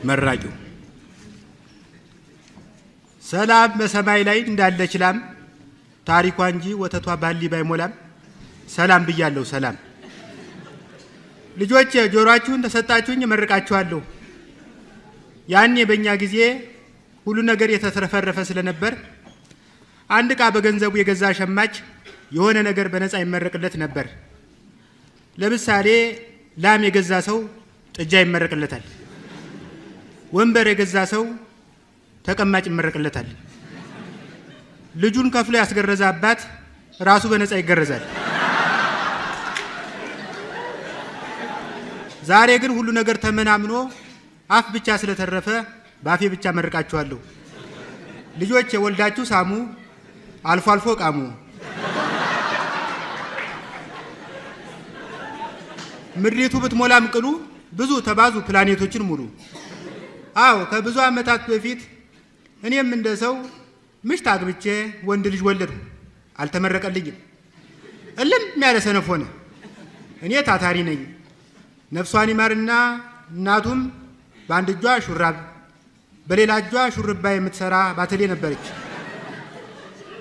መራቂው ሰላም በሰማይ ላይ እንዳለች ላም ታሪኳ እንጂ ወተቷ ባሊ ባይሞላም ሰላም ብያለሁ ሰላም። ልጆች ጆሮአችሁን ተሰጣችሁኝ እመርቃችኋለሁ። ያኔ በእኛ ጊዜ ሁሉ ነገር የተትረፈረፈ ስለነበር አንድ ዕቃ በገንዘቡ የገዛ ሸማች የሆነ ነገር በነፃ ይመረቅለት ነበር። ለምሳሌ ላም የገዛ ሰው ጥጃ ይመረቅለታል። ወንበር የገዛ ሰው ተቀማጭ ይመረቅለታል። ልጁን ከፍሎ ያስገረዘ አባት ራሱ በነፃ ይገረዛል። ዛሬ ግን ሁሉ ነገር ተመናምኖ አፍ ብቻ ስለተረፈ ባፌ ብቻ መርቃችኋለሁ። ልጆች ወልዳችሁ ሳሙ፣ አልፎ አልፎ ቃሙ። ምድሪቱ ብትሞላም ቅሉ ብዙ ተባዙ ፕላኔቶችን ሙሉ። አዎ ከብዙ ዓመታት በፊት እኔም እንደ ሰው ምሽት አግብቼ ወንድ ልጅ ወለድኩ። አልተመረቀልኝም። እልም ያለ ሰነፍ ሆነ። እኔ ታታሪ ነኝ። ነፍሷን ይማርና እናቱም በአንድ እጇ ሹራብ በሌላ እጇ ሹርባ የምትሰራ ባተሌ ነበረች።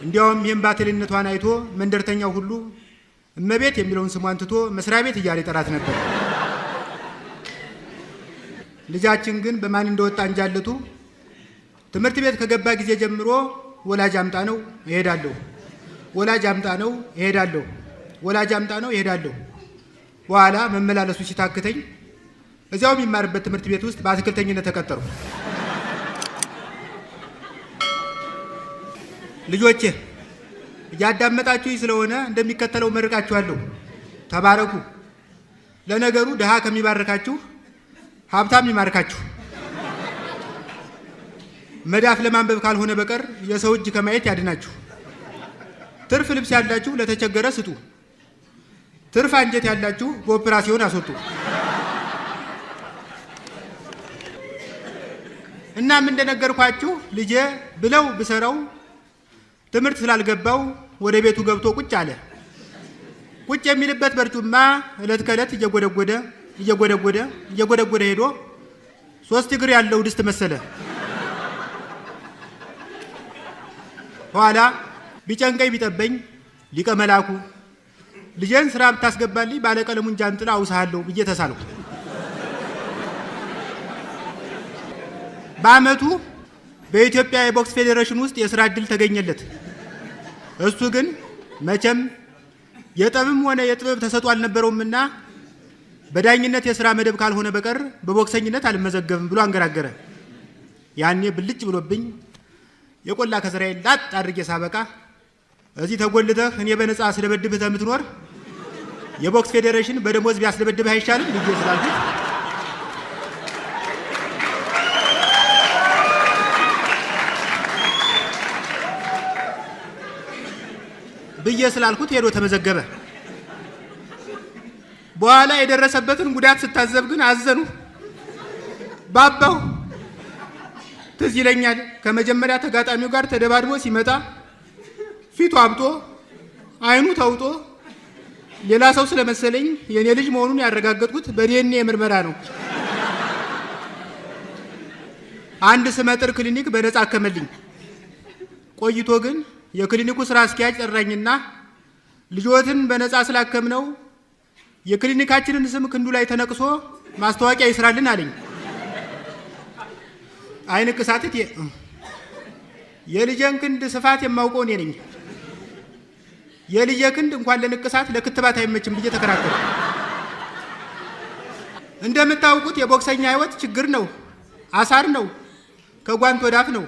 እንዲያውም ይህም ባተሌነቷን አይቶ መንደርተኛው ሁሉ እመቤት የሚለውን ስሟን ትቶ መስሪያ ቤት እያለ ይጠራት ነበር። ልጃችን ግን በማን እንደወጣ እንጃለቱ ትምህርት ቤት ከገባ ጊዜ ጀምሮ ወላጅ አምጣ ነው እሄዳለሁ፣ ወላጅ አምጣ ነው እሄዳለሁ፣ ወላጅ አምጣ ነው እሄዳለሁ። በኋላ መመላለሱ ሲታክተኝ እዚያው የሚማርበት ትምህርት ቤት ውስጥ በአትክልተኝነት ተቀጠሩ። ልጆቼ እያዳመጣችሁኝ ስለሆነ እንደሚከተለው መርቃችኋለሁ። ተባረኩ። ለነገሩ ድሃ ከሚባርካችሁ ሀብታም ይማርካችሁ። መዳፍ ለማንበብ ካልሆነ በቀር የሰው እጅ ከማየት ያድናችሁ። ትርፍ ልብስ ያላችሁ ለተቸገረ ስጡ። ትርፍ አንጀት ያላችሁ በኦፕራሲዮን አስወጡ። እናም እንደነገርኳችሁ ልጄ ብለው ብሰራው ትምህርት ስላልገባው ወደ ቤቱ ገብቶ ቁጭ አለ። ቁጭ የሚልበት በርጩማ እለት ከእለት እየጎደጎደ ሄዶ 3 እግር ያለው ድስት መሰለ። ኋላ ቢጨንቀኝ ቢጠበኝ ሊቀ መላኩ ልጄን ስራ ብታስገባልኝ ባለቀለሙን ጃንጥላ አውሳለሁ ብዬ ተሳልኩ። በአመቱ በኢትዮጵያ የቦክስ ፌዴሬሽን ውስጥ የሥራ ዕድል ተገኘለት። እሱ ግን መቼም የጠብም ሆነ የጥበብ ተሰጥኦ አልነበረውምና በዳኝነት የሥራ መደብ ካልሆነ በቀር በቦክሰኝነት አልመዘገብም ብሎ አንገራገረ። ያኔ ብልጭ ብሎብኝ የቆላ ከስራዬን ላጥ አድርጌ ሳበቃ እዚህ ተጎልተህ እኔ በነፃ ስለበድብህ ተምትኖር የቦክስ ፌዴሬሽን በደሞዝ ቢያስለበድብህ አይሻልም ልጄ ስላልኩት ብዬ ስላልኩት ሄዶ ተመዘገበ። በኋላ የደረሰበትን ጉዳት ስታዘብ ግን አዘኑ። ባባው ትዝ ይለኛል። ከመጀመሪያ ተጋጣሚው ጋር ተደባድቦ ሲመጣ ፊቱ አብጦ አይኑ ተውጦ ሌላ ሰው ስለመሰለኝ የኔ ልጅ መሆኑን ያረጋገጥኩት በዲኤንኤ ምርመራ ነው። አንድ ስመጥር ክሊኒክ በነፃ አከመልኝ። ቆይቶ ግን የክሊኒኩ ስራ አስኪያጅ ጠራኝና ልጆትን በነፃ ስላከምነው የክሊኒካችንን ስም ክንዱ ላይ ተነቅሶ ማስታወቂያ ይስራልን አለኝ። አይንቅሳት የልጄን ክንድ ስፋት የማውቀው እኔ ነኝ። የልጄ ክንድ እንኳን ለንቅሳት ለክትባት አይመችም ብዬ ተከራከረ። እንደምታውቁት የቦክሰኛ ህይወት ችግር ነው፣ አሳር ነው፣ ከጓንት ወዳፍ ነው።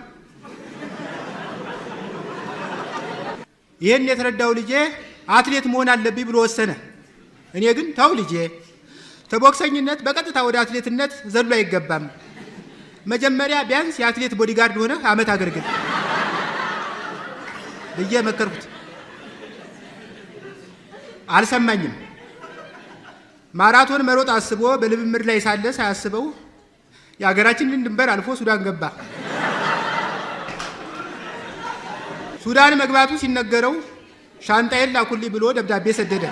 ይህን የተረዳው ልጄ አትሌት መሆን አለብኝ ብሎ ወሰነ። እኔ ግን ተው ልጄ፣ ተቦክሰኝነት በቀጥታ ወደ አትሌትነት ዘሎ አይገባም። መጀመሪያ ቢያንስ የአትሌት ቦዲጋርድ ሆነ አመት አገልግል ብዬ መከርኩት። አልሰማኝም። ማራቶን መሮጥ አስቦ በልምምድ ላይ ሳለ ሳያስበው የሀገራችንን ድንበር አልፎ ሱዳን ገባ። ሱዳን መግባቱ ሲነገረው ሻንጣዬን ላኩልኝ ብሎ ደብዳቤ ሰደደ።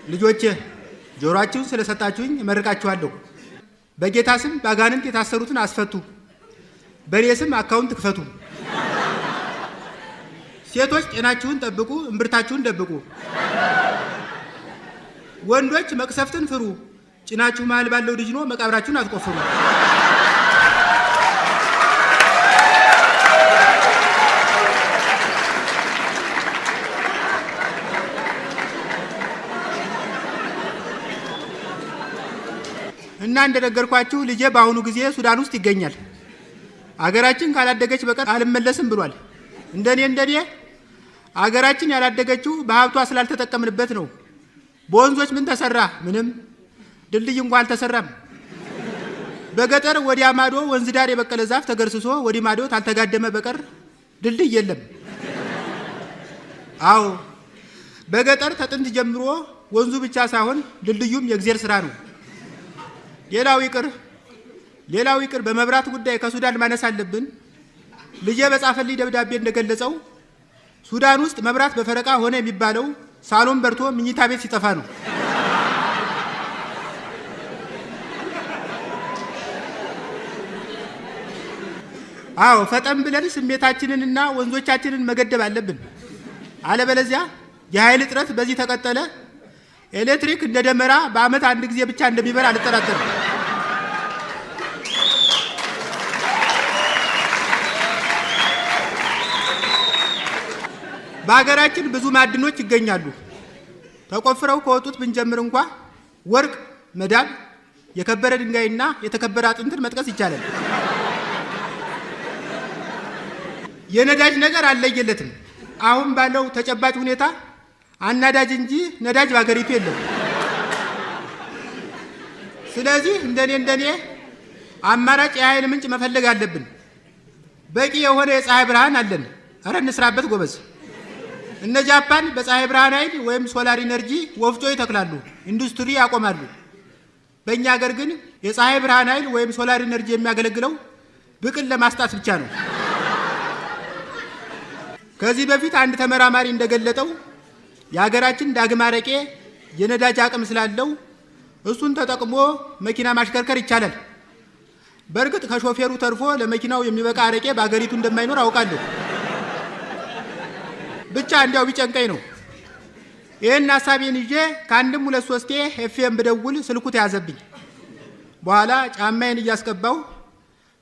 ልጆቼ ጆሮአችሁን ስለሰጣችሁኝ እመርቃችኋለሁ። በጌታ ስም ባጋንንት የታሰሩትን አስፈቱ፣ በኔ ስም አካውንት ክፈቱ። ሴቶች ጤናችሁን ጠብቁ፣ እምብርታችሁን ደብቁ። ወንዶች መቅሰፍትን ፍሩ፣ ጭናችሁ መሃል ባለው ድጅኖ መቃብራችሁን አትቆፍሩ። እና እንደነገርኳችሁ ልጄ በአሁኑ ጊዜ ሱዳን ውስጥ ይገኛል። አገራችን ካላደገች በቀር አልመለስም ብሏል። እንደኔ አገራችን ያላደገችው በሀብቷ ስላልተጠቀምንበት ነው። በወንዞች ምን ተሰራ? ምንም። ድልድይ እንኳን አልተሰራም። በገጠር ወዲያ ማዶ ወንዝ ዳር የበቀለ ዛፍ ተገርስሶ ወዲ ማዶ ታልተጋደመ በቀር ድልድይ የለም። አዎ በገጠር ተጥንት ጀምሮ ወንዙ ብቻ ሳይሆን ድልድዩም የእግዚአብሔር ስራ ነው። ሌላው ይቅር በመብራት ጉዳይ ከሱዳን ማነስ አለብን። ልጄ በጻፈልኝ ደብዳቤ እንደገለጸው ሱዳን ውስጥ መብራት በፈረቃ ሆነ የሚባለው ሳሎን በርቶ ምኝታ ቤት ሲጠፋ ነው። አዎ ፈጠን ብለን ስሜታችንንና ወንዞቻችንን መገደብ አለብን። አለበለዚያ የኃይል እጥረት በዚህ ተቀጠለ ኤሌክትሪክ እንደ ደመራ በአመት አንድ ጊዜ ብቻ እንደሚበራ አልጠራጠርም። በአገራችን ብዙ ማዕድኖች ይገኛሉ። ተቆፍረው ከወጡት ብንጀምር እንኳ ወርቅ፣ መዳብ፣ የከበረ ድንጋይና የተከበረ አጥንትን መጥቀስ ይቻላል። የነዳጅ ነገር አለየለትም። አሁን ባለው ተጨባጭ ሁኔታ አናዳጅ እንጂ ነዳጅ በአገሪቱ የለም። ስለዚህ እንደኔ አማራጭ የኃይል ምንጭ መፈለግ አለብን። በቂ የሆነ የፀሐይ ብርሃን አለን። አረ እንስራበት ጎበዝ። እነ ጃፓን በፀሐይ ብርሃን ኃይል ወይም ሶላር ኢነርጂ ወፍጮ ይተክላሉ፣ ኢንዱስትሪ ያቆማሉ። በእኛ ሀገር ግን የፀሐይ ብርሃን ኃይል ወይም ሶላር ኢነርጂ የሚያገለግለው ብቅል ለማስጣት ብቻ ነው። ከዚህ በፊት አንድ ተመራማሪ እንደገለጠው የሀገራችን ዳግም አረቄ የነዳጅ አቅም ስላለው እሱን ተጠቅሞ መኪና ማሽከርከር ይቻላል። በእርግጥ ከሾፌሩ ተርፎ ለመኪናው የሚበቃ አረቄ በአገሪቱ እንደማይኖር አውቃለሁ። ብቻ እንዲያው ቢጨንቀኝ ነው። ይሄን ሐሳቤን ይዤ ከአንድም ሁለት ሶስቴ ኤፍኤም ብደውል ስልኩ ተያዘብኝ። በኋላ ጫማዬን እያስቀባው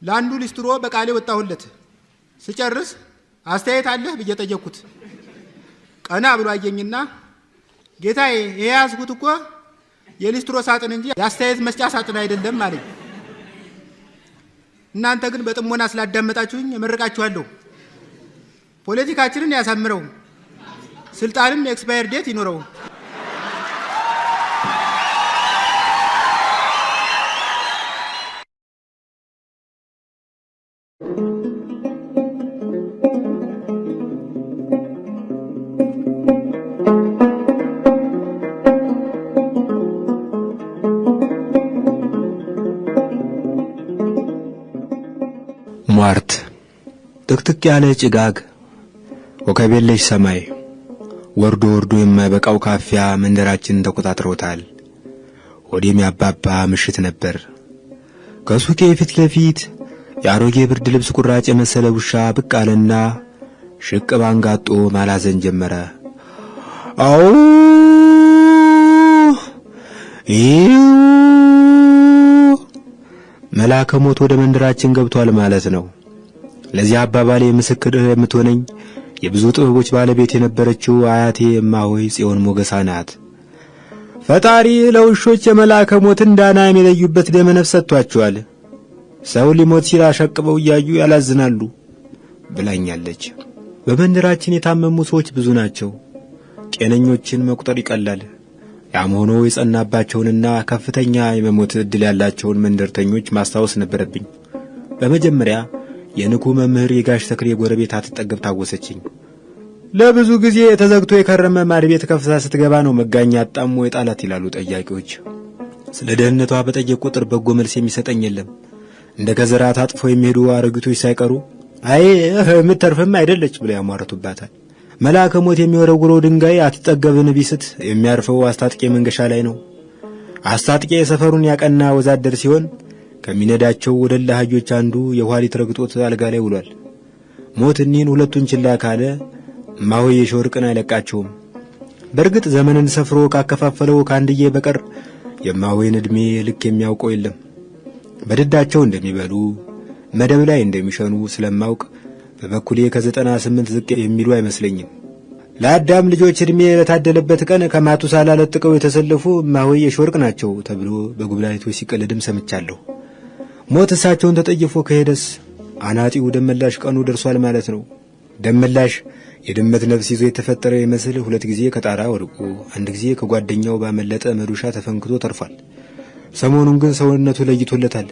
ለአንዱ ሊስትሮ በቃሌ ወጣሁለት። ስጨርስ አስተያየት አለህ ብዬ ጠየቅኩት። ቀና ብሎ አየኝና ጌታዬ ይሄ ያዝኩት እኮ የሊስትሮ ሳጥን እንጂ የአስተያየት መስጫ ሳጥን አይደለም አለኝ። እናንተ ግን በጥሞና ስላዳመጣችሁኝ እመርቃችኋለሁ። ፖለቲካችንን ያሳምረው፣ ስልጣንም ኤክስፓየር ዴት ይኖረው። ሟርት ጥቅጥቅ ያለ ጭጋግ ወከብ የለሽ ሰማይ ወርዶ የማይበቃው ካፊያ መንደራችንን ተቆጣጥሮታል። ወዲም ያባባ ምሽት ነበር። ከሱቄ ፊት ለፊት የአሮጌ ብርድ ልብስ ቁራጭ የመሰለ ውሻ ብቅ አለና ሽቅብ አንጋጦ ማላዘን ጀመረ። አው መልአከ ሞት ወደ መንደራችን ገብቷል ማለት ነው። ለዚህ አባባሌ ምስክር የምትሆነኝ የብዙ ጥበቦች ባለቤት የነበረችው አያቴ እማሆይ ጽዮን ሞገሳ ናት። ፈጣሪ ለውሾች የመልአከ ሞትን ዳና የሚለዩበት ደመ ነፍስ ሰጥቷቸዋል። ሰው ሊሞት ሲል አሸቅበው እያዩ ያላዝናሉ ብላኛለች። በመንደራችን የታመሙ ሰዎች ብዙ ናቸው። ጤነኞችን መቁጠር ይቀላል። ያም ሆኖ የጸናባቸውንና ከፍተኛ የመሞት ዕድል ያላቸውን መንደርተኞች ማስታወስ ነበረብኝ። በመጀመሪያ የንኩ መምህር የጋሽ ተክሌ ጎረቤት አትጠገብ ታወሰችኝ። ለብዙ ጊዜ ተዘግቶ የከረመ ማድ ቤት ከፍታ ስትገባ ነው መጋኛ አጣሞ የጣላት ይላሉ ጠያቂዎች። ስለ ደህንነቷ በጠየቅ ቁጥር በጎ መልስ የሚሰጠኝ የለም። እንደ ገዘራ ታጥፎ የሚሄዱ አረጋቶች ሳይቀሩ አይ የምትተርፍም አይደለች ብለው ያሟርቱባታል። መልአከ ሞት የሚወረውረው ድንጋይ አትጠገብን ቢስት የሚያርፈው አስታጥቄ መንገሻ ላይ ነው። አስታጥቄ ሰፈሩን ያቀና ወዛደር ሲሆን ከሚነዳቸው ወደ ለሃጆች አንዱ የኋሊት ረግጦት አልጋ ላይ ውሏል። ሞት እኒህን ሁለቱን ችላ ካለ እማሆይ የሾርቅን አይለቃቸውም። በእርግጥ ዘመንን ሰፍሮ ካከፋፈለው ካንድዬ በቀር የእማሆይን ዕድሜ ልክ የሚያውቀው የለም። በድዳቸው እንደሚበሉ መደብ ላይ እንደሚሸኑ ስለማውቅ በበኩሌ ከ98 ዝቅ የሚሉ አይመስለኝም። ለአዳም ልጆች ዕድሜ ለታደለበት ቀን ከማቱሳላ ለጥቀው የተሰለፉ እማሆይ የሾርቅ ናቸው ተብሎ በጉብላይቶች ሲቀልድም ሰምቻለሁ። ሞት እሳቸውን ተጠይፎ ከሄደስ አናጢው ደመላሽ ቀኑ ደርሷል ማለት ነው። ደመላሽ የድመት ነፍስ ይዞ የተፈጠረ ይመስል ሁለት ጊዜ ከጣራ ወድቆ አንድ ጊዜ ከጓደኛው ባመለጠ መዶሻ ተፈንክቶ ተርፏል። ሰሞኑን ግን ሰውነቱ ለይቶለታል።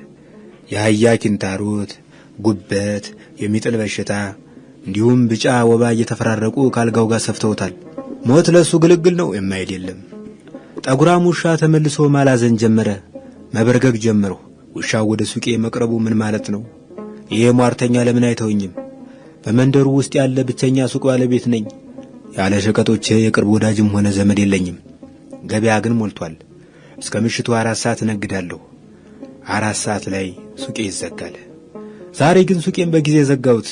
የአህያ ኪንታሮት፣ ጉበት፣ የሚጥል በሽታ እንዲሁም ብጫ ወባ እየተፈራረቁ ካልጋው ጋር ሰፍተውታል። ሞት ለሱ ግልግል ነው የማይል የለም። ጠጉራም ውሻ ተመልሶ ማላዘን ጀመረ፣ መበርገግ ጀመረው። ውሻው ወደ ሱቄ መቅረቡ ምን ማለት ነው? ይሄ ሟርተኛ ለምን አይተውኝም? በመንደሩ ውስጥ ያለ ብቸኛ ሱቅ ባለቤት ነኝ። ያለ ሸቀጦቼ የቅርብ ወዳጅም ሆነ ዘመድ የለኝም። ገበያ ግን ሞልቷል። እስከ ምሽቱ 4 ሰዓት እነግዳለሁ። 4 ሰዓት ላይ ሱቄ ይዘጋል። ዛሬ ግን ሱቄን በጊዜ ዘጋሁት።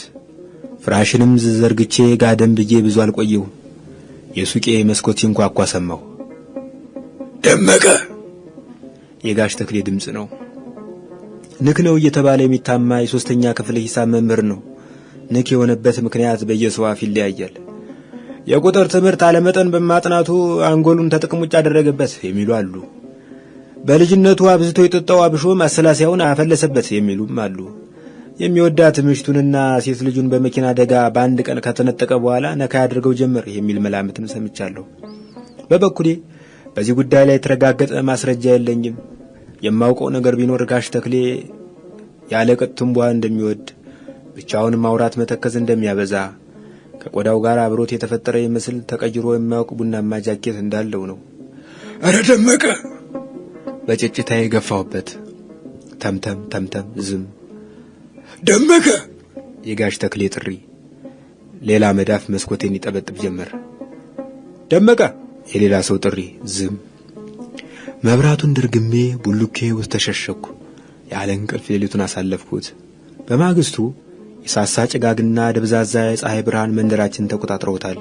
ፍራሽንም ዘርግቼ ጋደም ብዬ ብዙ አልቆየሁ። የሱቄ መስኮት ሲንኳኳ ሰማሁ። ደመቀ! የጋሽ ተክሌ ድምጽ ነው። ንክ ነው እየተባለ የሚታማ የ3ኛ ክፍል ሂሳብ መምህር ነው። ንክ የሆነበት ምክንያት በየሰው አፍ ይለያያል። የቁጥር ትምህርት አለመጠን በማጥናቱ አንጎሉን ተጥቅም ውጭ አደረገበት የሚሉ አሉ። በልጅነቱ አብዝቶ የጠጣው አብሾ ማሰላሰያውን አፈለሰበት የሚሉም አሉ። የሚወዳት ምሽቱንና ሴት ልጁን በመኪና አደጋ በአንድ ቀን ከተነጠቀ በኋላ ነካ ያድርገው ጀመር የሚል መላምትም ሰምቻለሁ። በበኩሌ በዚህ ጉዳይ ላይ የተረጋገጠ ማስረጃ የለኝም። የማውቀው ነገር ቢኖር ጋሽ ተክሌ ያለ ቅጥ ትንቧ እንደሚወድ፣ ብቻውን ማውራት መተከዝ እንደሚያበዛ፣ ከቆዳው ጋር አብሮት የተፈጠረ ይመስል ተቀይሮ የማያውቅ ቡናማ ጃኬት እንዳለው ነው። አረ ደመቀ! በጭጭታዬ ገፋሁበት። ተምተም ተምተም ዝም። ደመቀ! የጋሽ ተክሌ ጥሪ። ሌላ መዳፍ መስኮቴን ይጠበጥብ ጀመር። ደመቀ! የሌላ ሰው ጥሪ። ዝም። መብራቱን ድርግሜ ቡልኬ ውስጥ ተሸሸኩ። ያለ እንቅልፍ ሌሊቱን አሳለፍኩት። በማግስቱ የሳሳ ጭጋግና ደብዛዛ የፀሐይ ብርሃን መንደራችን ተቆጣጥረውታል።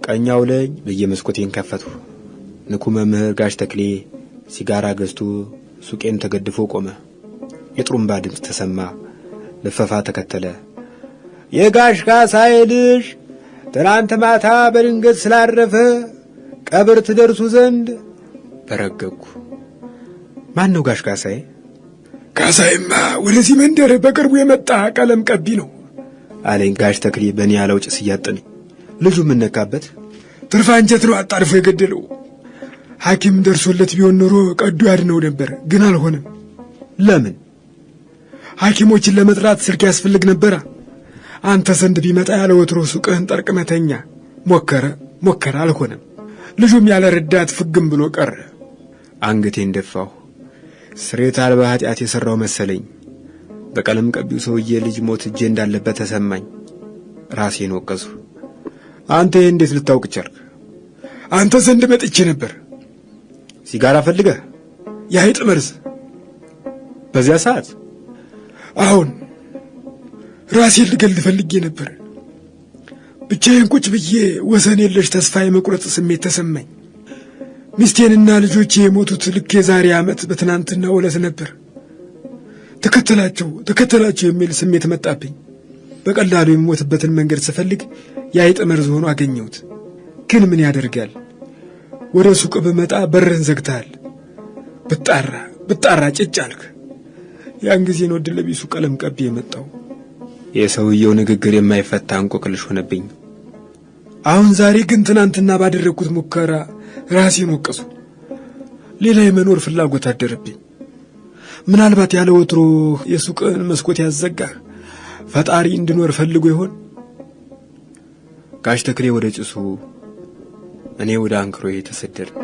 ቀኛው ላይ በየመስኮቴን ከፈትኩ። ንኩ መምህር ጋሽ ተክሌ ሲጋራ ገዝቶ ሱቄን ተገድፎ ቆመ። የጥሩምባ ድምፅ ተሰማ። ልፈፋ ተከተለ። የጋሽ ካሳዬ ልጅ ትናንት ማታ በድንገት ስላረፈ ቀብር ትደርሱ ዘንድ በረገኩ። ማን ነው ጋሽ ካሳዬ? ካሳዬማ ወደዚህ መንደር በቅርቡ የመጣ ቀለም ቀቢ ነው አለኝ ጋሽ ተክሌ በእኔ ያለው ጭስ እያጠነኝ። ልጁ ምን ነካበት? ትርፍ አንጀት ነው አጣርፎ የገደለው። ሐኪም ደርሶለት ቢሆን ኖሮ ቀዶ ያድነው ነበር፣ ግን አልሆነም። ለምን? ሐኪሞችን ለመጥራት ስልክ ያስፈልግ ነበር። አንተ ዘንድ ቢመጣ ያለ ወትሮ ሱቅህን ጠርቅመተኛ ሞከረ፣ አልሆነም። ልጁም ያለ ረዳት ፍግም ብሎ ቀረ። አንገቴን ደፋሁ። ስሬት አልባ ኃጢአት የሰራው መሰለኝ። በቀለም ቀቢው ሰውዬ ልጅ ሞት እጄ እንዳለበት ተሰማኝ። ራሴን ወቀስኩ። አንተ እንዴት ልታውቅ ቻልክ? አንተ ዘንድ መጥቼ ነበር። ሲጋራ ፈልገህ? የአይጥ መርዝ በዚያ ሰዓት? አሁን ራሴን ልገል ፈልጌ ነበር። ብቻዬን ቁጭ ብዬ ወሰን የለሽ ተስፋ የመቁረጥ ስሜት ተሰማኝ። ሚስቴንና ልጆቼ የሞቱት ልክ የዛሬ ዓመት በትናንትና ዕለት ነበር። ተከተላቸው የሚል ስሜት መጣብኝ። በቀላሉ የሚሞትበትን መንገድ ስፈልግ የአይጥ መርዝ ሆኖ አገኘሁት። ግን ምን ያደርጋል፣ ወደ ሱቅ በመጣ በርን ዘግተሃል። ብጣራ ጭጭ አልክ። ያን ጊዜ ነው ድለቢሱ ቀለም ቀቢ የመጣው። የሰውየው ንግግር የማይፈታ እንቆቅልሽ ሆነብኝ። አሁን ዛሬ ግን ትናንትና ባደረኩት ሙከራ ራሴን ወቀሱ። ሌላ የመኖር ፍላጎት አደረብኝ። ምናልባት ያለ ወትሮ የሱቅን መስኮት ያዘጋ ፈጣሪ እንድኖር ፈልጎ ይሆን? ጋሽ ተክሌ ወደ ጭሱ፣ እኔ ወደ አንክሮዬ ተሰደድን።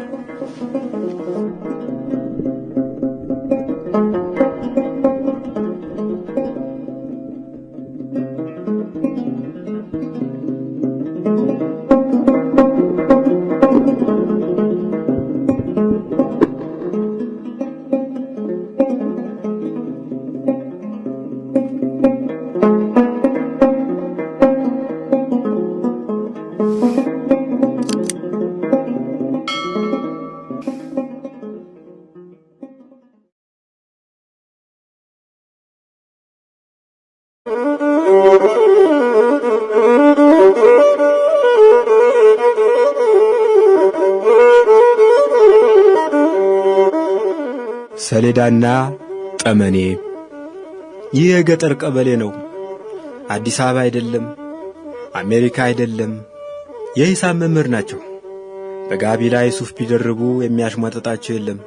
ሰሌዳና ጠመኔ። ይህ የገጠር ቀበሌ ነው። አዲስ አበባ አይደለም፣ አሜሪካ አይደለም። የሂሳብ መምህር ናቸው። በጋቢ ላይ ሱፍ ቢደርቡ የሚያሽሟጥጣቸው የለም።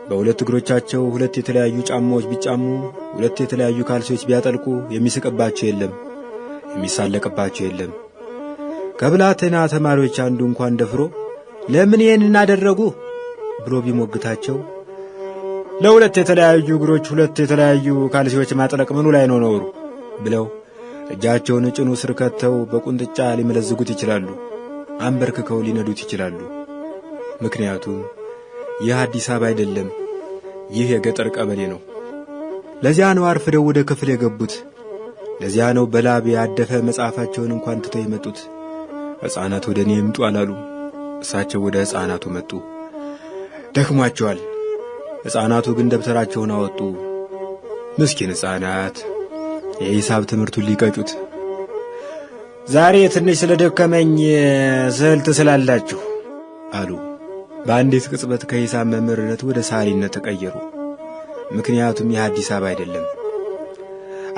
በሁለት እግሮቻቸው ሁለት የተለያዩ ጫማዎች ቢጫሙ፣ ሁለት የተለያዩ ካልሲዎች ቢያጠልቁ የሚስቅባቸው የለም፣ የሚሳለቅባቸው የለም። ከብላቴና ተማሪዎች አንዱ እንኳን ደፍሮ ለምን ይህን እናደረጉ ብሎ ቢሞግታቸው ለሁለት የተለያዩ እግሮች ሁለት የተለያዩ ካልሲዎች ማጥለቅ ምኑ ላይ ነው ነውሩ ብለው እጃቸውን ጭኑ ስር ከተው በቁንጥጫ ሊመለዝጉት ይችላሉ፣ አንበርክከው ሊነዱት ይችላሉ። ምክንያቱም ይህ አዲስ አበባ አይደለም፣ ይህ የገጠር ቀበሌ ነው። ለዚያ ነው አርፍደው ወደ ክፍል የገቡት። ለዚያ ነው በላብ ያደፈ መጽሐፋቸውን እንኳን ትተው የመጡት። ሕፃናት ወደ እኔ ይምጡ አላሉ። እሳቸው ወደ ሕፃናቱ መጡ። ደክሟቸዋል። ሕፃናቱ ግን ደብተራቸውን አወጡ። ምስኪን ሕፃናት የሂሳብ ትምህርቱን ሊቀጩት። ዛሬ ትንሽ ስለደከመኝ ስዕል ትስላላችሁ አሉ። በአንዲት ቅጽበት ከሂሳብ መምህርነት ወደ ሳሊነት ተቀየሩ። ምክንያቱም ይህ አዲስ አበባ አይደለም።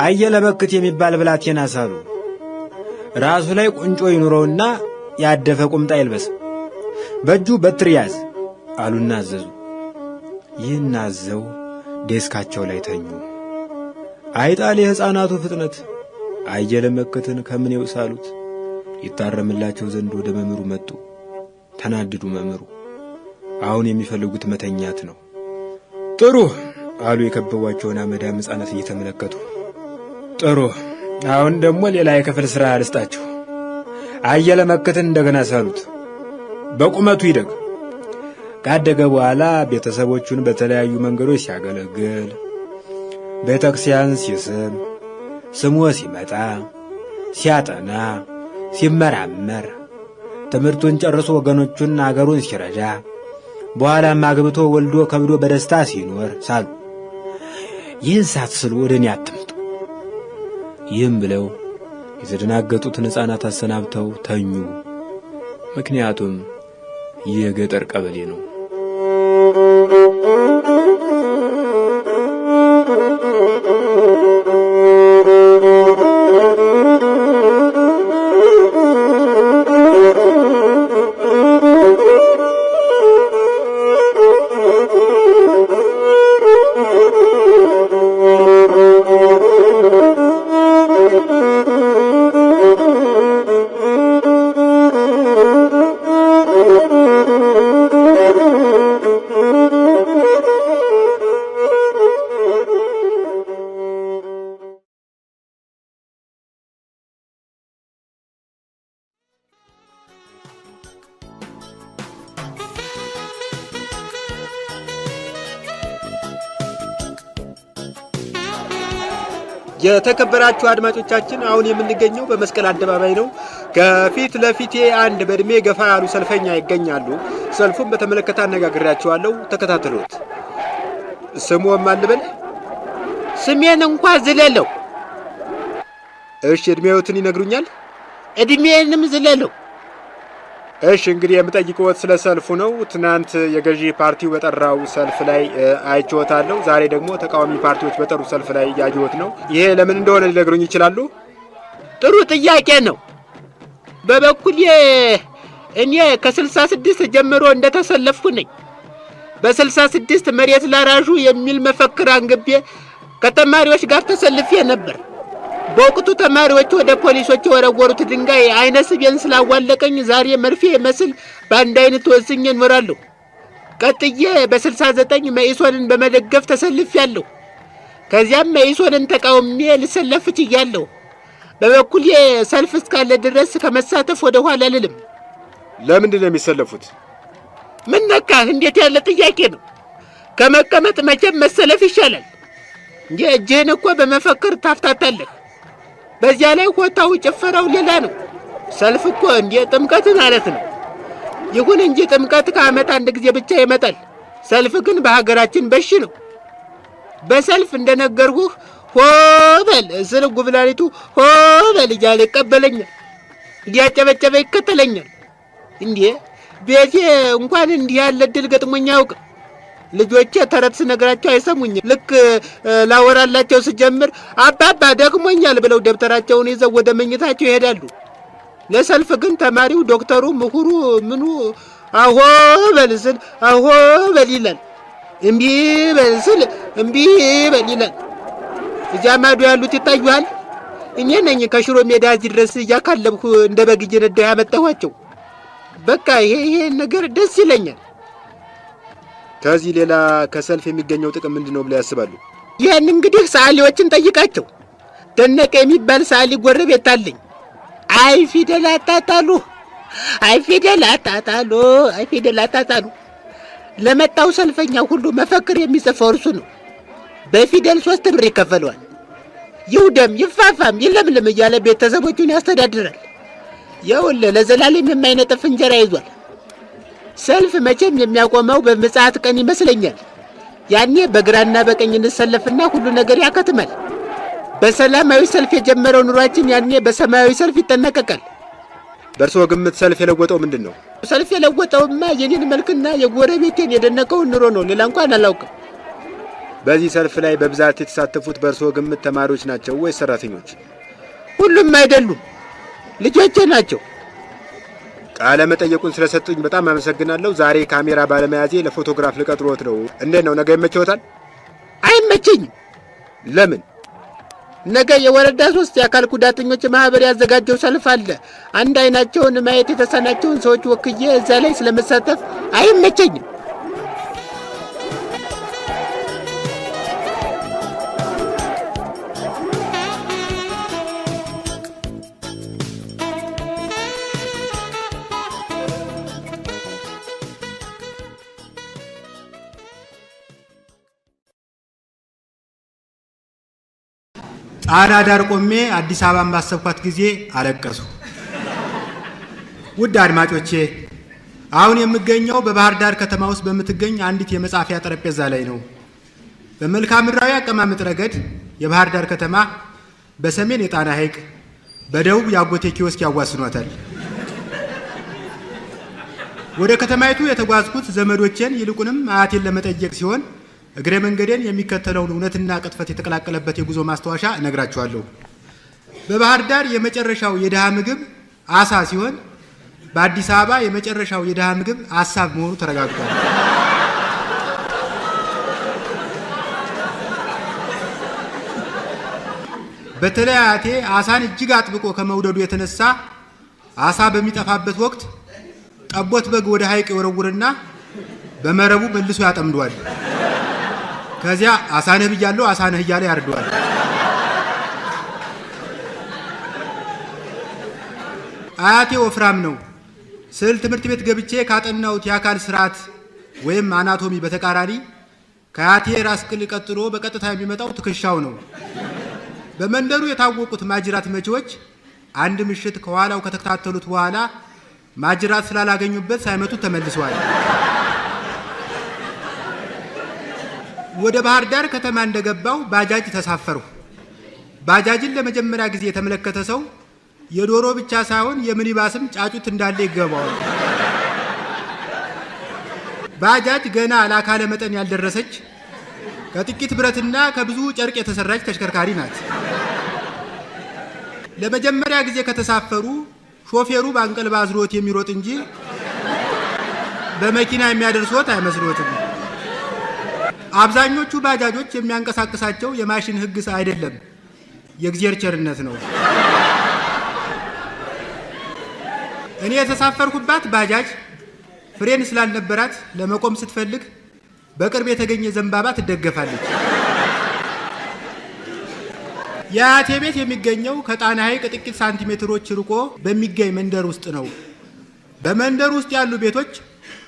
አየለ መክት የሚባል ብላቴና ሳሉ። ራሱ ላይ ቁንጮ ይኑረውና ያደፈ ቁምጣ ይልበስ፣ በእጁ በትር ያዝ አሉና አዘዙ። ይህን አዘው ዴስካቸው ላይ ተኙ። አይጣል የሕፃናቱ ፍጥነት አየለ መክትን ከምን ይውሳሉት። ይታረምላቸው ዘንድ ወደ መምህሩ መጡ። ተናደዱ። መምህሩ አሁን የሚፈልጉት መተኛት ነው። ጥሩ አሉ የከበቧቸውን አመዳም ሕፃናት እየተመለከቱ። ጥሩ፣ አሁን ደግሞ ሌላ የክፍል ሥራ ልስጣችሁ። አየለ መክትን እንደገና ሳሉት። በቁመቱ ይደግ። ካደገ በኋላ ቤተሰቦቹን በተለያዩ መንገዶች ሲያገለግል፣ ቤተክርስቲያን ሲስም፣ ስሞ ሲመጣ፣ ሲያጠና፣ ሲመራመር፣ ትምህርቱን ጨርሶ ወገኖቹን አገሩን ሲረዳ፣ በኋላም አግብቶ ወልዶ ከብዶ በደስታ ሲኖር ሳሉ። ይህን ሳትስሉ ወደ እኔ አትምጡ። ይህም ብለው የተደናገጡትን ሕፃናት አሰናብተው ተኙ። ምክንያቱም ይህ የገጠር ቀበሌ ነው። የተከበራችሁ አድማጮቻችን አሁን የምንገኘው በመስቀል አደባባይ ነው። ከፊት ለፊቴ አንድ በእድሜ ገፋ ያሉ ሰልፈኛ ይገኛሉ። ሰልፉን በተመለከተ አነጋግሬያቸዋለሁ። ተከታተሉት። ስሙም አልበል። ስሜን እንኳን ዝለለው። እሺ፣ እድሜዎትን ይነግሩኛል? እድሜንም ዝለለው። እሺ፣ እንግዲህ የምጠይቀው ስለ ሰልፉ ነው። ትናንት የገዢ ፓርቲው በጠራው ሰልፍ ላይ አይቾታለሁ። ዛሬ ደግሞ ተቃዋሚ ፓርቲዎች በጠሩ ሰልፍ ላይ ያጆት ነው። ይሄ ለምን እንደሆነ ሊነግሩኝ ይችላሉ? ጥሩ ጥያቄ ነው። በበኩሌ እኔ ከ66 ጀምሮ እንደተሰለፍኩ ነኝ። በ66 መሬት ላራሹ የሚል መፈክር አንግቤ ከተማሪዎች ጋር ተሰልፌ ነበር። በወቅቱ ተማሪዎች ወደ ፖሊሶች ወረወሩት ድንጋይ አይነ ስቤን ስላዋለቀኝ ዛሬ መርፌ መስል በአንድ አይነት ወስኜ እኖራለሁ። ቀጥዬ በ69 መኢሶንን በመደገፍ ተሰልፌያለሁ። ከዚያም መኢሶንን ተቃውሜ ልሰለፍ ችያለሁ። በበኩሌ ሰልፍ እስካለ ድረስ ከመሳተፍ ወደ ኋላ አልልም። ለምንድን ነው የሚሰለፉት? ምን ነካህ? እንዴት ያለ ጥያቄ ነው? ከመቀመጥ መቼም መሰለፍ ይሻላል። እጅህን እኮ በመፈክር ታፍታታለህ። በዚያ ላይ ሆታው ጭፈራው ሌላ ነው። ሰልፍ እኮ እንደ ጥምቀት ማለት ነው። ይሁን እንጂ ጥምቀት ከዓመት አንድ ጊዜ ብቻ ይመጣል። ሰልፍ ግን በሀገራችን በሽ ነው። በሰልፍ እንደነገርኩህ ሆበል ስል ጉብላሊቱ ሆበል እያለ ይቀበለኛል፣ እያጨበጨበ ይከተለኛል። እንዴ ቤቴ እንኳን እንዲህ ያለ ድል ገጥሞኝ አያውቅም። ልጆቼ ተረት ስነግራቸው አይሰሙኝም። ልክ ላወራላቸው ስጀምር አባባ ደክሞኛል ብለው ደብተራቸውን ይዘው ወደ መኝታቸው ይሄዳሉ። ለሰልፍ ግን ተማሪው፣ ዶክተሩ፣ ምሁሩ ምኑ አሆ በል ስል አሆ በል ይላል፣ እምቢ በል ስል እምቢ በል ይላል። እዚያ ማዶ ያሉት ይታዩሃል። እኔ ነኝ ከሽሮ ሜዳ እዚህ ድረስ እያካለብኩ እንደ በግ እየነዳሁ ያመጣኋቸው። በቃ ይሄ ነገር ደስ ይለኛል። ከዚህ ሌላ ከሰልፍ የሚገኘው ጥቅም ምንድነው ብለው ያስባሉ? ይህን እንግዲህ ሰዓሊዎችን ጠይቃቸው። ደነቀ የሚባል ሰዓሊ ጎረቤት አለኝ። አይ ፊደል አታጣሉ፣ አይ ፊደል አታጣሉ፣ አይ ፊደል አታጣሉ። ለመጣው ሰልፈኛ ሁሉ መፈክር የሚጽፈው እርሱ ነው። በፊደል 3 ብር ይከፈለዋል። ይውደም ይፋፋም ይለምልም እያለ ቤተሰቦቹን ያስተዳድራል። ይኸውልህ ለዘላለም የማይነጥፍ እንጀራ ይዟል። ሰልፍ መቼም የሚያቆመው በምጽአት ቀን ይመስለኛል። ያኔ በግራና በቀኝ እንሰለፍና ሁሉ ነገር ያከትማል። በሰላማዊ ሰልፍ የጀመረው ኑሯችን ያኔ በሰማያዊ ሰልፍ ይጠናቀቃል። በእርስዎ ግምት ሰልፍ የለወጠው ምንድን ነው? ሰልፍ የለወጠውማ የኔን መልክና የጎረቤቴን የደነቀውን ኑሮ ነው። ሌላ እንኳን አላውቅም። በዚህ ሰልፍ ላይ በብዛት የተሳተፉት በእርስዎ ግምት ተማሪዎች ናቸው ወይስ ሰራተኞች? ሁሉም አይደሉም፣ ልጆቼ ናቸው። ቃለ መጠየቁን ስለሰጡኝ በጣም አመሰግናለሁ። ዛሬ ካሜራ ባለመያዜ ለፎቶግራፍ ልቀጥሮት ነው። እንዴት ነው? ነገ ይመቸዎታል? አይመቸኝም። ለምን? ነገ የወረዳ 3 የአካል ጉዳተኞች ማህበር ያዘጋጀው ሰልፍ አለ። አንድ አይናቸውን ማየት የተሳናቸውን ሰዎች ወክዬ እዛ ላይ ስለመሳተፍ አይመቸኝም። ጣና ዳር ቆሜ አዲስ አበባን ባሰብኳት ጊዜ አለቀሱ። ውድ አድማጮቼ፣ አሁን የምገኘው በባህር ዳር ከተማ ውስጥ በምትገኝ አንዲት የመጻፊያ ጠረጴዛ ላይ ነው። በመልክዓ ምድራዊ አቀማመጥ ረገድ የባህር ዳር ከተማ በሰሜን የጣና ሐይቅ፣ በደቡብ የአጎቴ ኪዮስክ ያዋስኗታል። ወደ ከተማይቱ የተጓዝኩት ዘመዶቼን ይልቁንም አያቴን ለመጠየቅ ሲሆን እግረ መንገዴን የሚከተለውን እውነትና ቅጥፈት የተቀላቀለበት የጉዞ ማስታወሻ እነግራችኋለሁ። በባህር ዳር የመጨረሻው የድሃ ምግብ አሳ ሲሆን በአዲስ አበባ የመጨረሻው የድሃ ምግብ ሀሳብ መሆኑ ተረጋግጧል። በተለይ አያቴ አሳን እጅግ አጥብቆ ከመውደዱ የተነሳ አሳ በሚጠፋበት ወቅት ጠቦት በግ ወደ ሐይቅ ይወረውርና በመረቡ መልሶ ያጠምዷል። ከዚያ አሳነህ ብያለሁ አሳነህ እያለ ያርደዋል። አያቴ ወፍራም ነው። ስዕል ትምህርት ቤት ገብቼ ካጠናሁት የአካል ስርዓት ወይም አናቶሚ በተቃራኒ ከአያቴ ራስ ቅል ቀጥሎ በቀጥታ የሚመጣው ትከሻው ነው። በመንደሩ የታወቁት ማጅራት መቺዎች አንድ ምሽት ከኋላው ከተከታተሉት በኋላ ማጅራት ስላላገኙበት ሳይመቱት ተመልሰዋል። ወደ ባህር ዳር ከተማ እንደገባው ባጃጅ ተሳፈርሁ። ባጃጅን ለመጀመሪያ ጊዜ የተመለከተ ሰው የዶሮ ብቻ ሳይሆን የሚኒባስም ጫጩት እንዳለ ይገባዋል። ባጃጅ ገና ለአካለ መጠን ያልደረሰች ከጥቂት ብረትና ከብዙ ጨርቅ የተሰራች ተሽከርካሪ ናት። ለመጀመሪያ ጊዜ ከተሳፈሩ ሾፌሩ በአንቀልባ አዝሮት የሚሮጥ እንጂ በመኪና የሚያደርሶት አይመስሎትም። አብዛኞቹ ባጃጆች የሚያንቀሳቅሳቸው የማሽን ሕግ አይደለም፣ የእግዚአብሔር ቸርነት ነው። እኔ የተሳፈርኩባት ባጃጅ ፍሬን ስላልነበራት ለመቆም ስትፈልግ በቅርብ የተገኘ ዘንባባ ትደገፋለች። የአያቴ ቤት የሚገኘው ከጣና ሐይቅ ጥቂት ሳንቲሜትሮች ርቆ በሚገኝ መንደር ውስጥ ነው። በመንደር ውስጥ ያሉ ቤቶች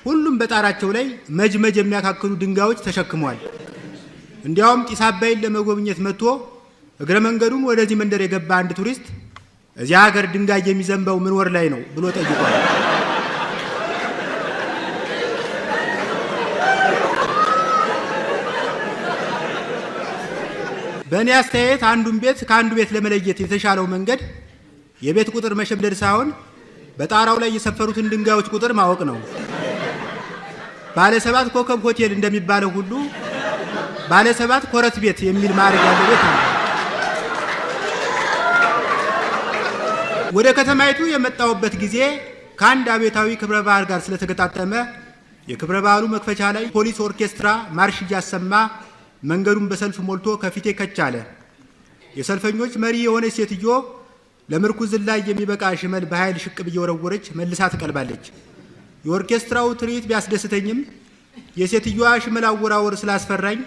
ሁሉም በጣራቸው ላይ መጅመጅ የሚያካክሉ ድንጋዮች ተሸክመዋል። እንዲያውም ጢስ አባይን ለመጎብኘት መጥቶ እግረ መንገዱን ወደዚህ መንደር የገባ አንድ ቱሪስት እዚያ ሀገር ድንጋይ የሚዘንበው ምን ወር ላይ ነው ብሎ ጠይቋል። በእኔ አስተያየት አንዱን ቤት ከአንዱ ቤት ለመለየት የተሻለው መንገድ የቤት ቁጥር መሸምደድ ሳይሆን በጣራው ላይ የሰፈሩትን ድንጋዮች ቁጥር ማወቅ ነው። ባለ 7 ኮከብ ሆቴል እንደሚባለው ሁሉ ባለ 7 ኮረት ቤት የሚል ማዕረግ ያለው ቤት ነው። ወደ ከተማይቱ የመጣውበት ጊዜ ከአንድ አቤታዊ ክብረ በዓል ጋር ስለተገጣጠመ የክብረ በዓሉ መክፈቻ ላይ ፖሊስ ኦርኬስትራ ማርሽ እያሰማ መንገዱን በሰልፍ ሞልቶ ከፊቴ ከቻለ። የሰልፈኞች መሪ የሆነች ሴትዮ ለምርኩዝ ላይ የሚበቃ ሽመል በኃይል ሽቅብ እየወረወረች መልሳ ትቀልባለች። የኦርኬስትራው ትርኢት ቢያስደስተኝም የሴትዮዋ ሽመል አወራወር ስላስፈራኝ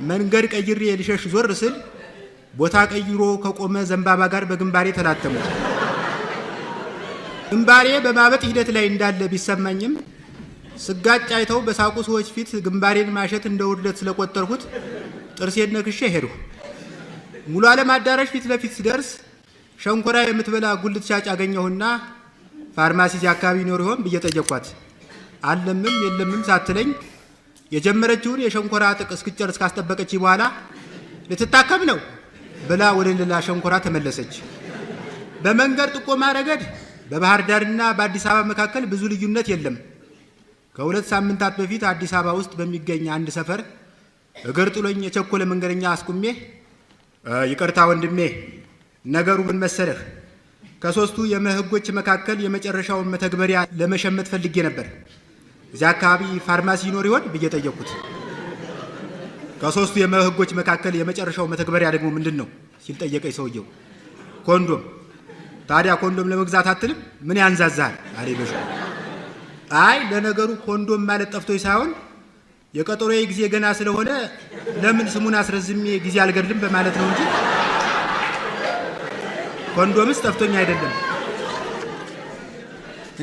መንገድ ቀይሬ ልሸሽ ዞር ስል ቦታ ቀይሮ ከቆመ ዘንባባ ጋር በግንባሬ ተላተሙ። ግንባሬ በማበጥ ሂደት ላይ እንዳለ ቢሰማኝም ስጋጭ አይተው በሳቁ ሰዎች ፊት ግንባሬን ማሸት እንደ ውርደት ስለቆጠርኩት ጥርሴን ነክሼ ሄድሁ። ሙሉ ዓለም አዳራሽ ፊት ለፊት ሲደርስ ሸንኮራ የምትበላ ጉልት ሻጭ አገኘሁና ፋርማሲ አካባቢ ኖር ይሆን ብዬ ጠየቅኳት። አለምም የለምም ሳትለኝ የጀመረችውን የሸንኮራ ጥቅ እስክጨርስ ካስጠበቀች በኋላ ልትታከም ነው ብላ ወደ ሌላ ሸንኮራ ተመለሰች። በመንገድ ጥቆማ ረገድ በባህር ዳርና በአዲስ አበባ መካከል ብዙ ልዩነት የለም። ከ2 ሳምንታት በፊት አዲስ አበባ ውስጥ በሚገኝ አንድ ሰፈር እግር ጥሎኝ የቸኮለ መንገደኛ አስቁሜ ይቅርታ ወንድሜ፣ ነገሩ ምን መሰለህ? ከ3ቱ የመህጎች መካከል የመጨረሻውን መተግበሪያ ለመሸመት ፈልጌ ነበር። እዚያ አካባቢ ፋርማሲ ይኖር ይሆን ብዬ ጠየቅኩት። ከ3ቱ የመህጎች መካከል የመጨረሻው መተግበሪያ ደግሞ ምንድን ነው ሲል ጠየቀኝ ሰውየው። ኮንዶም። ታዲያ ኮንዶም ለመግዛት አትልም? ምን ያንዛዛል አለ በሹ። አይ ለነገሩ ኮንዶም ማለት ጠፍቶኝ ሳይሆን የቀጠሮዬ ጊዜ ገና ስለሆነ ለምን ስሙን አስረዝሜ ጊዜ አልገድልም በማለት ነው እንጂ ኮንዶምስ ጠፍቶኝ አይደለም።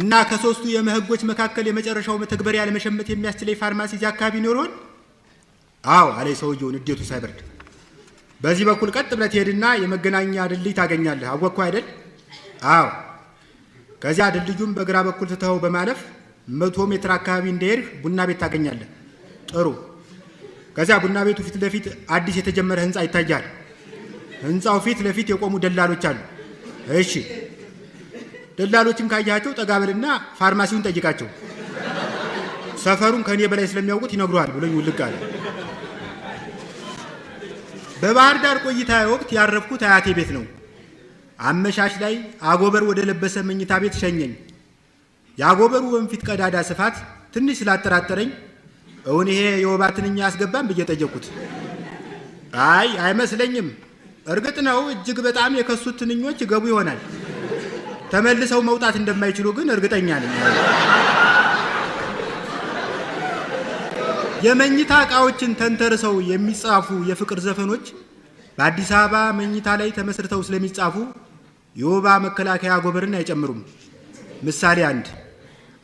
እና ከ3ቱ የመህጎች መካከል የመጨረሻው መተግበሪያ ለመሸመት የሚያስችለኝ ፋርማሲ እዚያ አካባቢ ይኖር ይሆን? አዎ አለ ሰውየው ንዴቱ ሳይበርድ። በዚህ በኩል ቀጥ ብለህ ትሄድና የመገናኛ ድልድይ ታገኛለህ። አወቅኩ አይደል? አዎ። ከዚያ ድልድዩም በግራ በኩል ትተኸው በማለፍ 100 ሜትር አካባቢ እንደሄድህ ቡና ቤት ታገኛለህ። ጥሩ። ከዚያ ቡና ቤቱ ፊት ለፊት አዲስ የተጀመረ ህንጻ ይታያል። ህንጻው ፊት ለፊት የቆሙ ደላሎች አሉ። እሺ፣ ደላሎችን ካያቸው ጠጋበልና ፋርማሲውን ጠይቃቸው፣ ሰፈሩን ከኔ በላይ ስለሚያውቁት ይነግሩሃል ብሎኝ ውልቅ አለ። በባህር ዳር ቆይታ ወቅት ያረፍኩት አያቴ ቤት ነው። አመሻሽ ላይ አጎበር ወደ ለበሰ መኝታ ቤት ሸኘኝ። የአጎበሩ ወንፊት ቀዳዳ ስፋት ትንሽ ስላጠራጠረኝ እውን ይሄ የወባ ትንኝ ያስገባም ብዬ ጠየቅኩት። አይ አይመስለኝም፣ እርግጥ ነው እጅግ በጣም የከሱት ትንኞች ገቡ ይሆናል፣ ተመልሰው መውጣት እንደማይችሉ ግን እርግጠኛ ነኝ። የመኝታ ዕቃዎችን ተንተርሰው የሚጻፉ የፍቅር ዘፈኖች በአዲስ አበባ መኝታ ላይ ተመስርተው ስለሚጻፉ የወባ መከላከያ አጎበርን አይጨምሩም። ምሳሌ 1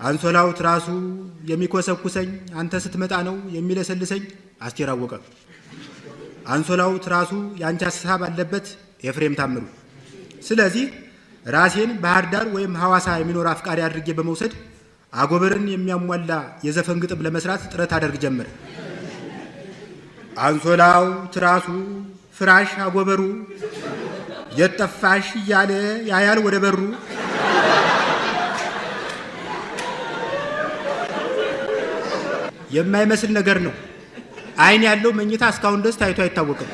አንሶላው ትራሱ የሚኮሰኩሰኝ አንተ ስትመጣ ነው የሚለሰልሰኝ አስቴር አወቀ። አንሶላው ትራሱ ያንቺ ሐሳብ አለበት ኤፍሬም ታምሩ። ስለዚህ ራሴን ባህር ዳር ወይም ሐዋሳ የሚኖር አፍቃሪ አድርጌ በመውሰድ አጎበርን የሚያሟላ የዘፈን ግጥም ለመስራት ጥረት አደርግ ጀመር። አንሶላው ትራሱ ፍራሽ አጎበሩ የጠፋሽ እያለ ያያል ወደ በሩ። የማይመስል ነገር ነው። አይን ያለው መኝታ እስካሁን ድረስ ታይቶ አይታወቅም።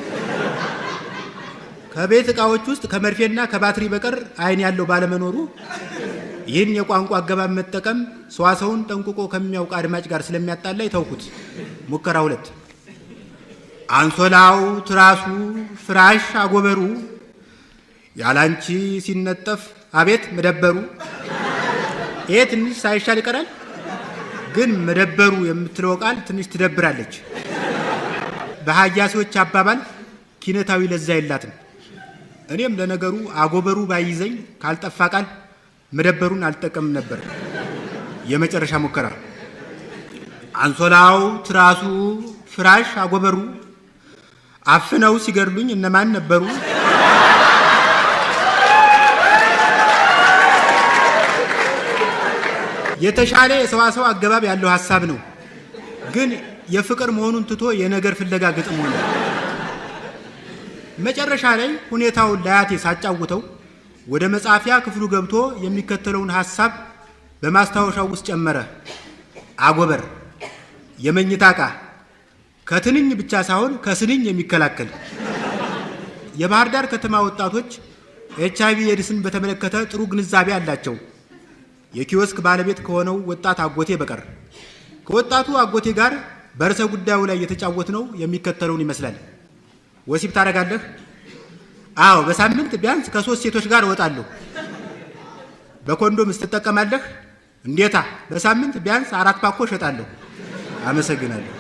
ከቤት ዕቃዎች ውስጥ ከመርፌና ከባትሪ በቀር አይን ያለው ባለመኖሩ ይህን የቋንቋ አገባብ መጠቀም ሰዋሰውን ጠንቅቆ ከሚያውቅ አድማጭ ጋር ስለሚያጣላ ተውኩት። ሙከራ 2 አንሶላው ትራሱ ፍራሽ አጎበሩ ያላንቺ ሲነጠፍ አቤት መደበሩ። ይሄ ትንሽ ሳይሻል ይቀራል፣ ግን መደበሩ የምትለው ቃል ትንሽ ትደብራለች። በሃያሲዎች አባባል ኪነታዊ ለዛ የላትም። እኔም ለነገሩ አጎበሩ ባይዘኝ ካልጠፋ ቃል መደበሩን አልጠቀም ነበር። የመጨረሻ ሙከራ አንሶላው ትራሱ ፍራሽ አጎበሩ አፍነው ሲገድሉኝ እነማን ነበሩ? የተሻለ የሰዋሰው አገባብ ያለው ሐሳብ ነው፣ ግን የፍቅር መሆኑን ትቶ የነገር ፍለጋ ግጥም ሆነ። መጨረሻ ላይ ሁኔታውን ለአያቴ ሳጫውተው ወደ መጻፊያ ክፍሉ ገብቶ የሚከተለውን ሐሳብ በማስታወሻው ውስጥ ጨመረ። አጎበር የመኝታ ዕቃ ከትንኝ ብቻ ሳይሆን ከስንኝ የሚከላከል። የባህር ዳር ከተማ ወጣቶች HIV ኤድስን በተመለከተ ጥሩ ግንዛቤ አላቸው። የኪዮስክ ባለቤት ከሆነው ወጣት አጎቴ በቀር። ከወጣቱ አጎቴ ጋር በርዕሰ ጉዳዩ ላይ የተጫወትነው የሚከተለውን ይመስላል። ወሲብ ታደርጋለህ? አዎ፣ በሳምንት ቢያንስ ከ3 ሴቶች ጋር እወጣለሁ። በኮንዶም ትጠቀማለህ? እንዴታ፣ በሳምንት ቢያንስ 4 ፓኮ እሸጣለሁ። አመሰግናለሁ።